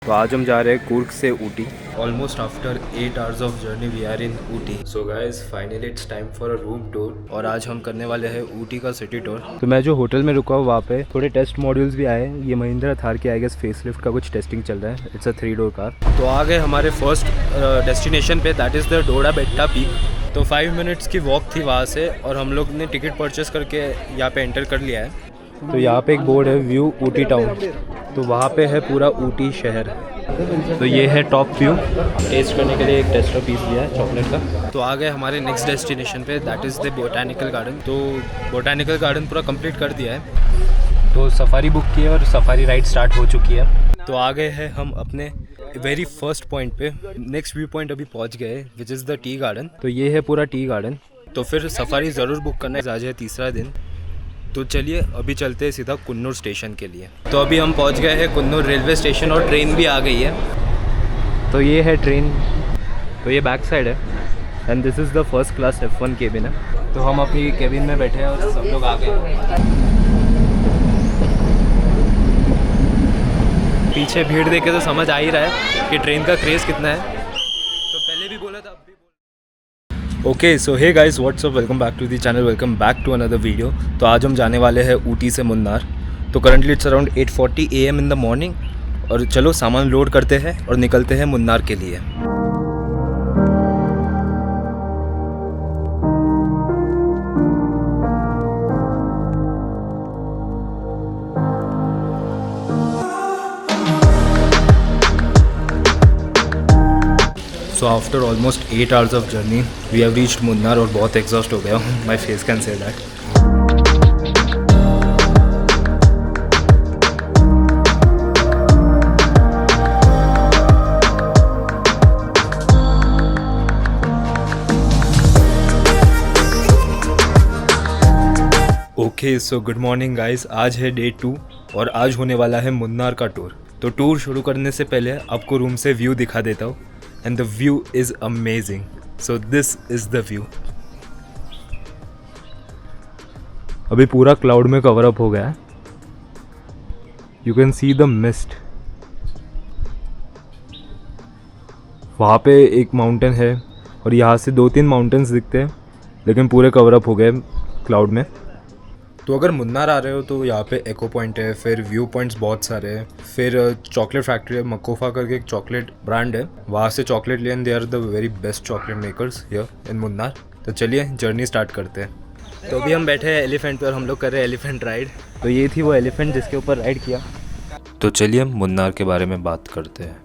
तो आज हम जा रहे हैं कुर्ग से Ooty. Almost after 8 hours of journey we are in Ooty. So guys finally it's time for a room tour और आज हम करने वाले हैं ऊटी का सिटी टूर। तो मैं जो होटल में रुका हूँ वहाँ पे थोड़े टेस्ट मॉड्यूल्स भी आए हैं। ये महिंद्रा थार के आई गेस फेसलिफ्ट का कुछ टेस्टिंग चल रहा है। It's a 3 door car. तो आ गए हमारे फर्स्ट डेस्टिनेशन पे, that is the Doda betta peak. तो 5 मिनट्स की वॉक थी वहाँ से और हम लोग ने टिकट परचेस करके यहाँ पे एंटर कर लिया है। तो यहाँ पे एक बोर्ड है व्यू ऊटी टाउन, तो वहाँ पे है पूरा ऊटी शहर। तो ये है टॉप व्यू। टेस्ट करने के लिए एक टेस्टर पीस दिया है चॉकलेट का। तो आ गए हमारे नेक्स्ट डेस्टिनेशन पे, that is the botanical garden. तो बोटानिकल गार्डन पूरा कंप्लीट कर दिया है। तो सफारी बुक की है और सफारी राइड स्टार्ट हो चुकी है। तो आ गए हैं हम अपने वेरी फर्स्ट पॉइंट पे। नेक्स्ट व्यू पॉइंट अभी पहुँच गए, विच इज़ द टी गार्डन। तो ये है पूरा टी गार्डन। तो फिर सफारी ज़रूर बुक करना है, आज है तीसरा दिन। तो चलिए अभी चलते हैं सीधा कुन्नूर स्टेशन के लिए। तो अभी हम पहुंच गए हैं कुन्नूर रेलवे स्टेशन और ट्रेन भी आ गई है। तो ये है ट्रेन, तो ये बैक साइड है and this is the first class F1 cabin है। तो हम अपनी केबिन में बैठे हैं और सब लोग आ गए। पीछे भीड़ देख के तो समझ आ ही रहा है कि ट्रेन का क्रेज़ कितना है। तो पहले भी बोला था, अब भी okay. So hey guys, what's up, welcome back to the channel, welcome back to another video. तो आज हम जाने वाले हैं ऊटी से मुन्नार। तो currently it's around 8:40 AM in the morning और चलो सामान लोड करते हैं और निकलते हैं मुन्नार के लिए। So after almost 8 hours of journey we have reached Munnar और बहुत एग्जॉस्ट हो गया हूँ। My face can say that. Okay so good morning guys, आज है डे 2 और आज होने वाला है मुन्नार का टूर। तो टूर शुरू करने से पहले आपको रूम से व्यू दिखा देता हूँ and the view is amazing. So this is the view. अभी पूरा क्लाउड में कवर अप हो गया है। You can see the mist. वहाँ पे एक माउंटेन है और यहाँ से 2-3 माउंटेन्स दिखते हैं, लेकिन पूरे कवर अप हो गए क्लाउड में। तो अगर मुन्नार आ रहे हो तो यहाँ पे एको पॉइंट है, फिर व्यू पॉइंट्स बहुत सारे हैं, फिर चॉकलेट फैक्ट्री है, मकोफा करके एक चॉकलेट ब्रांड है, वहाँ से चॉकलेट लिए and they are the very best chocolate makers here in Munnar. तो चलिए जर्नी स्टार्ट करते हैं। तो अभी हम बैठे हैं एलिफेंट पर और हम लोग कर रहे हैं एलिफेंट राइड। तो ये थी वो एलिफेंट जिसके ऊपर राइड किया। तो चलिए हम मुन्नार के बारे में बात करते हैं।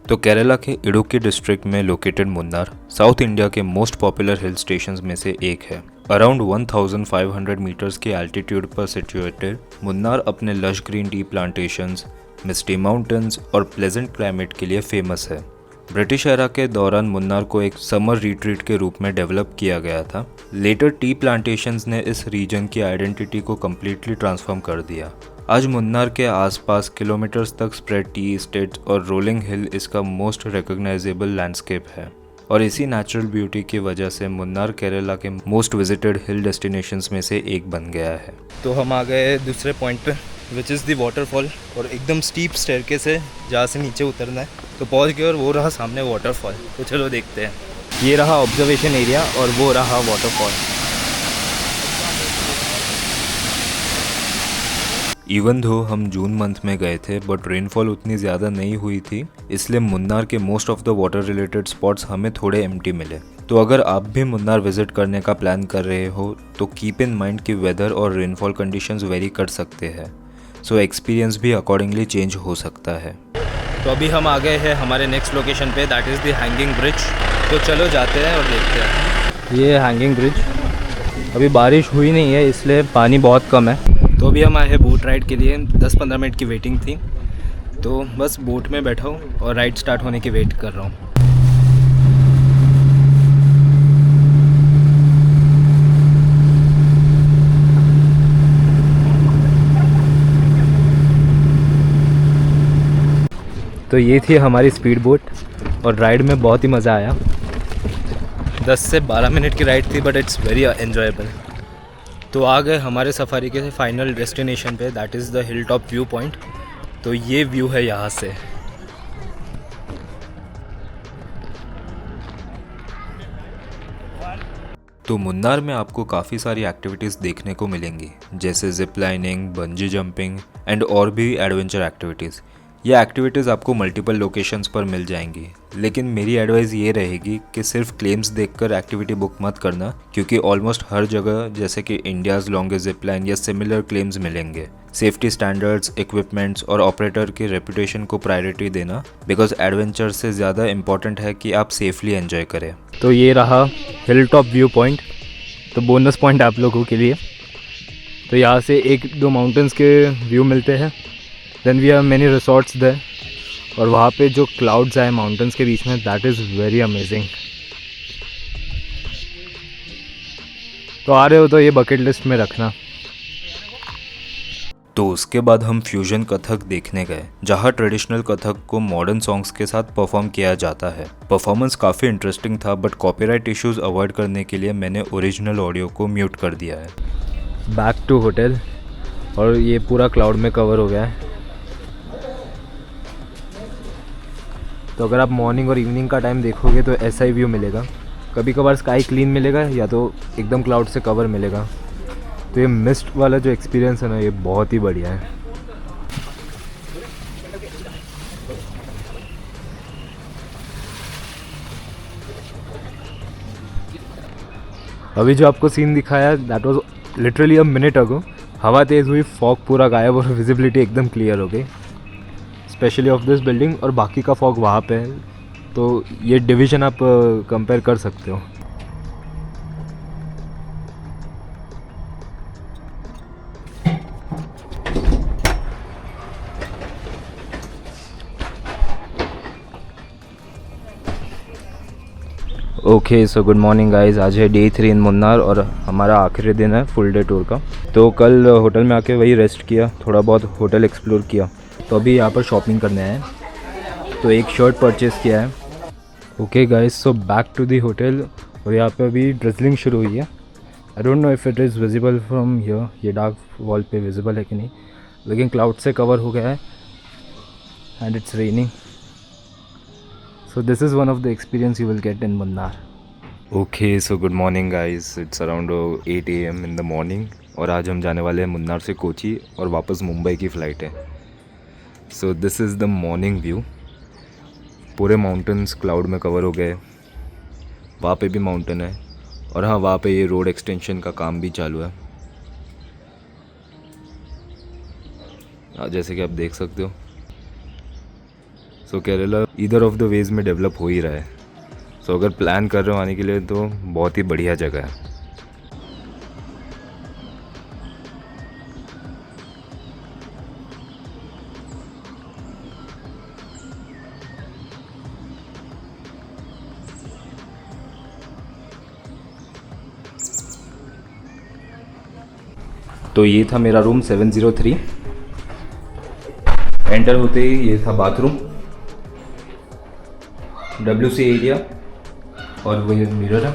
तो केरला के इडुक्की डिस्ट्रिक्ट में लोकेटेड मुन्नार साउथ इंडिया के मोस्ट पॉपुलर हिल स्टेशंस में से एक है। अराउंड 1500 मीटर्स के एल्टीट्यूड पर सिचुएटेड मुन्नार अपने लश ग्रीन टी प्लांटेशंस, मिस्टी माउंटेन्स और प्लेजेंट क्लाइमेट के लिए फेमस है। ब्रिटिश एरा के दौरान मुन्नार को एक समर रिट्रीट के रूप में डेवलप किया गया था। लेटर टी प्लांटेशंस ने इस रीजन की आइडेंटिटी को कम्प्लीटली ट्रांसफॉर्म कर दिया। आज मुन्नार के आसपास किलोमीटर्स तक स्प्रेड टी एस्टेट्स और रोलिंग हिल इसका मोस्ट रिकॉग्नाइजेबल लैंडस्केप है और इसी नेचुरल ब्यूटी की वजह से मुन्नार केरला के मोस्ट विजिटेड हिल डेस्टिनेशंस में से एक बन गया है। तो हम आ गए दूसरे पॉइंट पे, विच इज़ द वाटरफॉल, और एकदम स्टीप स्टेयरकेस है जहाँ से नीचे उतरना है। तो पहुँच गए और वो रहा सामने वाटरफॉल। तो चलो देखते हैं। ये रहा ऑब्जर्वेशन एरिया और वो रहा वाटरफॉल। इवन दो हम जून मंथ में गए थे बट रेनफॉल उतनी ज़्यादा नहीं हुई थी, इसलिए मुन्नार के most of the water related spots हमें थोड़े एम्प्टी मिले। तो अगर आप भी मुन्नार विजिट करने का प्लान कर रहे हो तो कीप इन माइंड कि वेदर और रेनफॉल कंडीशंस वेरी कर सकते हैं, सो एक्सपीरियंस भी अकॉर्डिंगली चेंज हो सकता है। तो अभी हम आ गए हैं हमारे नेक्स्ट लोकेशन पे, that is the hanging bridge. तो चलो जाते हैं और देखते हैं। ये हैंगिंग ब्रिज। अभी बारिश हुई नहीं है इसलिए पानी बहुत कम है। तो अभी हम आए हैं बोट राइड के लिए। 10-15 मिनट की वेटिंग थी, तो बस बोट में बैठा हूँ और राइड स्टार्ट होने की वेट कर रहा हूँ। तो ये थी हमारी स्पीड बोट और राइड में बहुत ही मज़ा आया। 10 से 12 मिनट की राइड थी बट इट्स वेरी एन्जॉयबल। तो आ गए हमारे सफारी के फाइनल डेस्टिनेशन पे, that is the hill top view point. तो ये व्यू है यहाँ से। तो मुन्नार में आपको काफ़ी सारी एक्टिविटीज़ देखने को मिलेंगी, जैसे zip lining, bungee jumping and और भी एडवेंचर एक्टिविटीज़। ये एक्टिविटीज़ आपको मल्टीपल लोकेशंस पर मिल जाएंगी, लेकिन मेरी एडवाइस ये रहेगी कि सिर्फ क्लेम्स देखकर एक्टिविटी बुक मत करना, क्योंकि ऑलमोस्ट हर जगह जैसे कि इंडियाज़ लॉन्गेस्ट जिप लाइन या सिमिलर क्लेम्स मिलेंगे। सेफ्टी स्टैंडर्ड्स, इक्विपमेंट्स और ऑपरेटर की रेपुटेशन को प्रायोरिटी देना, बिकॉज एडवेंचर से ज़्यादा इंपॉर्टेंट है कि आप सेफली एंजॉय करें। तो ये रहा हिल टॉप व्यू पॉइंट, तो बोनस पॉइंट आप लोगों के लिए। तो यहाँ से एक दो माउंटेन्स के व्यू मिलते हैं। Then we have many resorts there, और वहाँ पे जो क्लाउड्स आए माउंटेन्स के बीच में, दैट इज़ वेरी अमेजिंग। तो आ रहे हो तो ये बकेट लिस्ट में रखना। तो उसके बाद हम फ्यूजन कथक देखने गए, जहाँ ट्रेडिशनल कथक को मॉडर्न सॉन्ग्स के साथ परफॉर्म किया जाता है। परफॉर्मेंस काफ़ी इंटरेस्टिंग था, बट कॉपीराइट इश्यूज अवॉइड करने के लिए मैंने ओरिजिनल ऑडियो को म्यूट कर दिया है। बैक टू होटल, और ये पूरा क्लाउड में कवर हो गया है। तो अगर आप मॉर्निंग और इवनिंग का टाइम देखोगे तो ऐसा ही व्यू मिलेगा। कभी कभार स्काई क्लीन मिलेगा या तो एकदम क्लाउड से कवर मिलेगा। तो ये मिस्ट वाला जो एक्सपीरियंस है ना, ये बहुत ही बढ़िया है। अभी जो आपको सीन दिखाया, that was literally a minute ago. हवा तेज़ हुई, फॉग पूरा गायब और विजिबिलिटी एकदम क्लियर हो गई, स्पेशली ऑफ दिस बिल्डिंग, और बाकी का फॉग वहाँ पे है। तो ये डिवीज़न आप कंपेयर कर सकते हो। Okay, so good morning guys. आज है डे 3 इन मुन्नार और हमारा आखिरी दिन है फुल डे टूर का। तो कल होटल में आके वही रेस्ट किया, थोड़ा बहुत होटल एक्सप्लोर किया। तो अभी यहाँ पर शॉपिंग करने आए हैं, तो एक शर्ट परचेज़ किया है। Okay guys, so back to the hotel, और यहाँ पे अभी ड्रिजलिंग शुरू हुई है। I don't know if it is visible from here, ये डार्क वॉल पे विजिबल है कि नहीं, लेकिन क्लाउड से कवर हो गया है and it's raining. So this is one of the experience you will get in Munnar. Okay, so good morning guys. It's around 8 AM in the morning, और आज हम जाने वाले हैं मुन्नार से कोची और वापस मुंबई की फ़्लाइट है। So this is the morning view. पूरे माउंटेन्स क्लाउड में कवर हो गए, वहाँ पे भी माउंटेन है, और हाँ, वहाँ पे ये रोड एक्सटेंशन का काम भी चालू है, जैसे कि आप देख सकते हो। So Kerala either of the ways में डेवलप हो ही रहा है। सो अगर प्लान कर रहे हो आने के लिए तो बहुत ही बढ़िया जगह है। तो ये था मेरा रूम 703। एंटर होते ही ये था बाथरूम, WC एरिया, और वही मिरर है।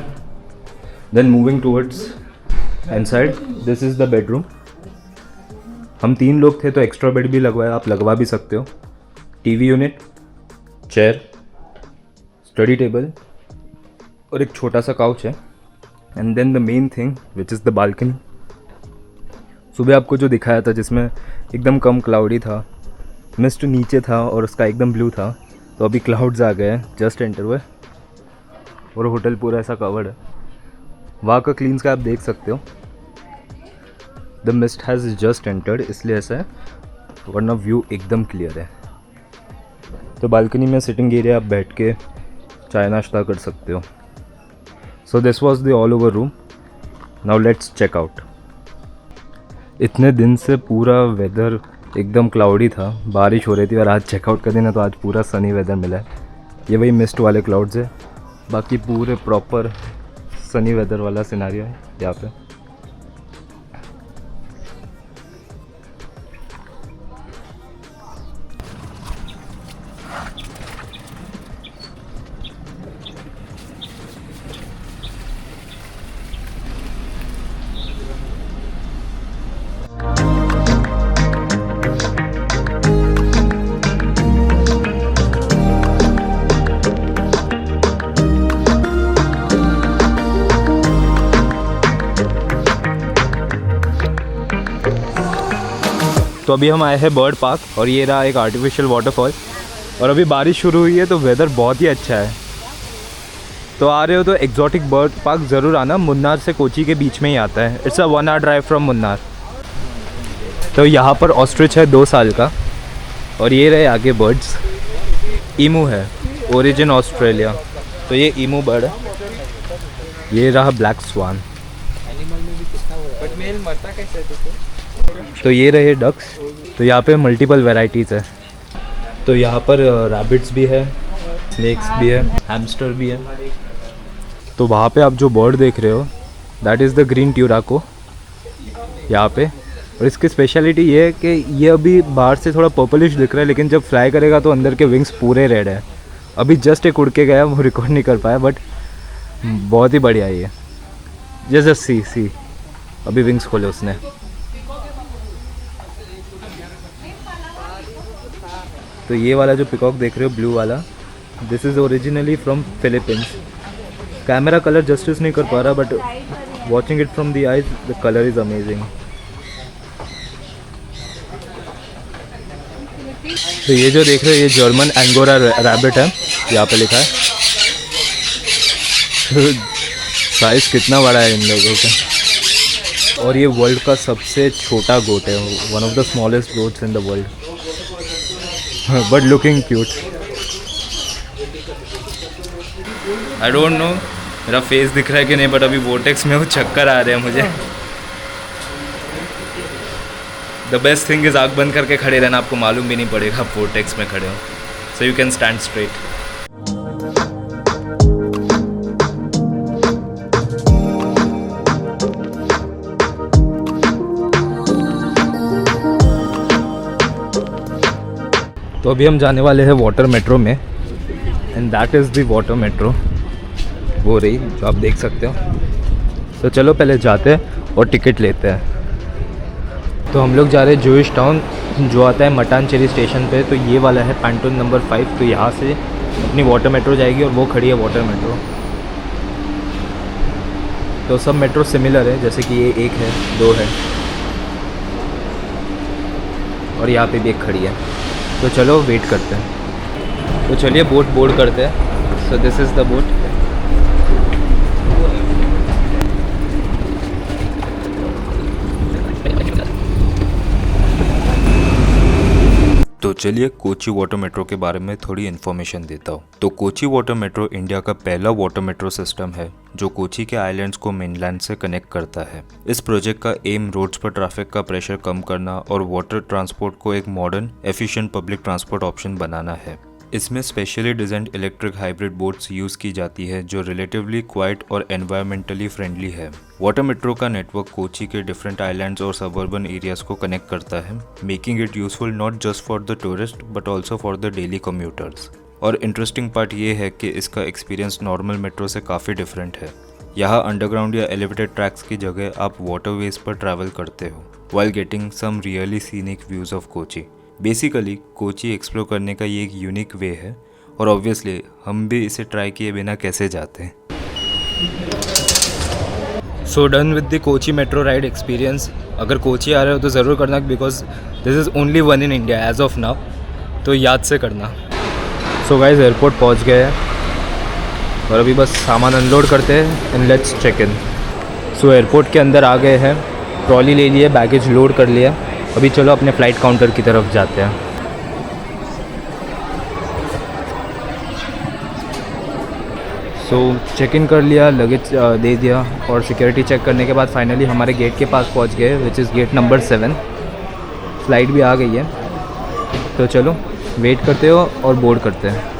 Then moving towards inside, this is the bedroom. हम 3 लोग थे तो एक्स्ट्रा बेड भी लगवाया, आप लगवा भी सकते हो। TV unit, chair, study table और एक छोटा सा काउच है। And then the main thing which is the balcony. सुबह आपको जो दिखाया था जिसमें एकदम कम क्लाउडी था, मिस्ट नीचे था और उसका एकदम ब्लू था, तो अभी क्लाउड्स आ गए हैं, जस्ट एंटर हुए, और होटल पूरा ऐसा कवर्ड है। वहाँ का क्लीन स्काई आप देख सकते हो। The mist has just entered, इसलिए ऐसा है, वरना व्यू एकदम क्लियर है। तो बालकनी में सिटिंग एरिया, आप बैठ के चाय नाश्ता कर सकते हो। So this was the all over room. Now let's check out. इतने दिन से पूरा वेदर एकदम क्लाउडी था, बारिश हो रही थी, और आज चेकआउट का दिन है तो आज पूरा सनी वेदर मिला है। ये वही मिस्ट वाले क्लाउड्स है, बाकी पूरे प्रॉपर सनी वेदर वाला सिनारियो है यहाँ पे। तो अभी हम आए हैं बर्ड पार्क और ये रहा एक आर्टिफिशियल वाटरफॉल। और अभी बारिश शुरू हुई है तो वेदर बहुत ही अच्छा है। तो आ रहे हो तो एग्जॉटिक बर्ड पार्क ज़रूर आना। मुन्नार से कोची के बीच में ही आता है। It's a 1 hour drive from Munnar. तो यहाँ पर ऑस्ट्रिच है 2 साल का। और ये रहे आगे बर्ड्स। ईमू है, ओरिजिन ऑस्ट्रेलिया। तो ये ईमू बर्ड है। ये रहा ब्लैक स्वान। तो ये रहे डक्स। तो यहाँ पे मल्टीपल वैरायटीज़ है। तो यहाँ पर रैबिट्स भी है, स्नेक्स भी है, हैमस्टर भी है। तो वहाँ पे आप जो बर्ड देख रहे हो दैट इज़ द ग्रीन ट्यूराको यहाँ पे। और इसकी स्पेशलिटी ये है कि ये अभी बाहर से थोड़ा पर्पलिश दिख रहा है, लेकिन जब फ्लाई करेगा तो अंदर के विंग्स पूरे रेड है। अभी जस्ट एक उड़ के गया, वो रिकॉर्ड नहीं कर पाया, बट बहुत ही बढ़िया है ये। जस्ट सी अभी विंग्स खोले उसने। तो ये वाला जो पिकॉक देख रहे हो ब्लू वाला, this is originally from Philippines. Camera colour justice नहीं कर पा रहा, but watching it from the eyes the colour is amazing. तो ये जो देख रहे हो ये जर्मन एंगोरा रैबिट है, यहाँ पे लिखा है। साइज़ कितना बड़ा है इन लोगों का। और ये वर्ल्ड का सबसे छोटा गोट है, one of the smallest goats in the world, but looking cute. I don't no मेरा फेस दिख रहा है कि नहीं, बट अभी वोटेक्स में वो चक्कर आ रहे हैं मुझे। द बेस्ट थिंग इज़ आँख बंद करके खड़े रहना, आपको मालूम भी नहीं पड़ेगा आप वोटेक्स में खड़े हो। सो यू कैन स्टैंड स्ट्रेट। तो अभी हम जाने वाले हैं वाटर मेट्रो में, and that is the water metro, वो रही जो आप देख सकते हो। तो चलो पहले जाते हैं और टिकट लेते हैं। तो हम लोग जा रहे हैं जूइश टाउन, जो आता है मटानचेरी स्टेशन पे। तो ये वाला है पैंटून नंबर 5। तो यहाँ से अपनी वाटर मेट्रो जाएगी और वो खड़ी है वाटर मेट्रो। तो सब मेट्रो सिमिलर है, जैसे कि ये 1 है, 2 है और यहाँ पे भी एक खड़ी है। तो चलो वेट करते हैं। तो चलिए बोट बोर्ड करते हैं। So this is the boat. तो चलिए कोची वाटर मेट्रो के बारे में थोड़ी इन्फॉर्मेशन देता हूँ। तो कोची वाटर मेट्रो इंडिया का पहला वाटर मेट्रो सिस्टम है जो कोची के आइलैंड्स को मेनलैंड से कनेक्ट करता है। इस प्रोजेक्ट का एम रोड्स पर ट्रैफिक का प्रेशर कम करना और वाटर ट्रांसपोर्ट को एक modern efficient public transport option बनाना है। इसमें specially designed electric hybrid boats use की जाती है जो रिलेटिवली क्वाइट और एनवायरमेंटली फ्रेंडली है। वाटर मेट्रो का नेटवर्क कोची के डिफरेंट आइलैंड्स और सबर्बन एरियाज को कनेक्ट करता है, making it useful not just for the tourist but also for the daily commuters. और इंटरेस्टिंग पार्ट ये है कि इसका एक्सपीरियंस नॉर्मल मेट्रो से काफ़ी डिफरेंट है। यहाँ अंडरग्राउंड या एलिवेटेड ट्रैक्स की जगह आप वाटरवेज पर ट्रैवल करते हो while getting some really scenic views of Kochi. Basically Kochi explore करने का ये एक यूनिक वे है और ऑब्वियसली हम भी इसे ट्राई किए बिना कैसे जाते हैं। So done with the Kochi metro ride experience. अगर कोची आ रहे हो तो ज़रूर करना, because this is only one in India as of now, तो याद से करना। सो गाइस एयरपोर्ट पहुंच गए हैं और अभी बस सामान अनलोड करते हैं एंड लेट्स चेक इन। सो एयरपोर्ट के अंदर आ गए हैं, ट्रॉली ले लिए, बैगेज लोड कर लिया। अभी चलो अपने फ़्लाइट काउंटर की तरफ जाते हैं। सो चेक इन कर लिया, लगेज दे दिया और सिक्योरिटी चेक करने के बाद फाइनली हमारे गेट के पास पहुंच गए, which is gate number 7। Flight भी आ गई है, तो चलो वेट करते हो और बोर्ड करते हैं।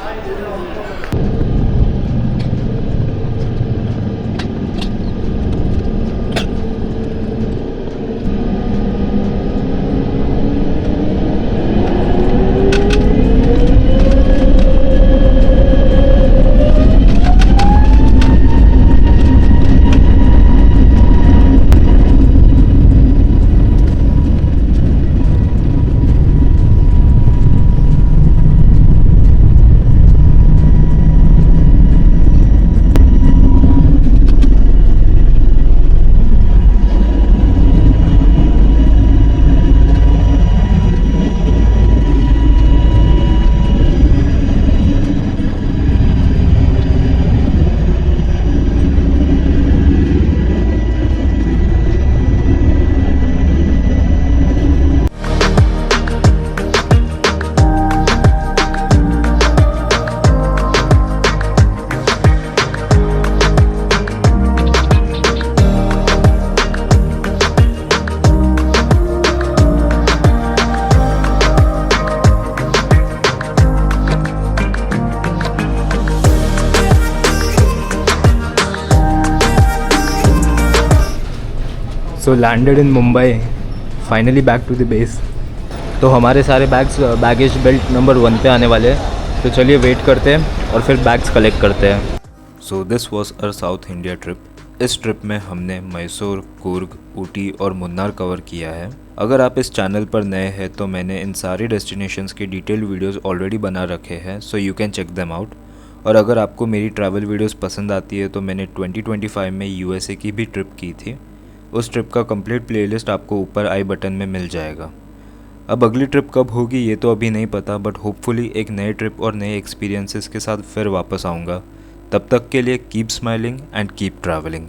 So landed in Mumbai, finally back to the base. तो हमारे सारे बैगेज बेल्ट नंबर 1 पे आने वाले हैं, तो चलिए वेट करते हैं और फिर बैग्स कलेक्ट करते हैं। So this was our South India trip. इस ट्रिप में हमने मैसूर, कुर्ग, ऊटी और मुन्नार कवर किया है। अगर आप इस चैनल पर नए हैं तो मैंने इन सारी डेस्टिनेशंस के डिटेल वीडियोस ऑलरेडी बना रखे हैं, so you can check them out. और अगर आपको मेरी ट्रैवल वीडियोस पसंद आती है तो मैंने 2025 में यूएसए की भी ट्रिप की थी। उस ट्रिप का कंप्लीट प्लेलिस्ट आपको ऊपर आई बटन में मिल जाएगा। अब अगली ट्रिप कब होगी ये तो अभी नहीं पता, बट होपफुली एक नए ट्रिप और नए एक्सपीरियंसेस के साथ फिर वापस आऊँगा। तब तक के लिए keep smiling and keep travelling.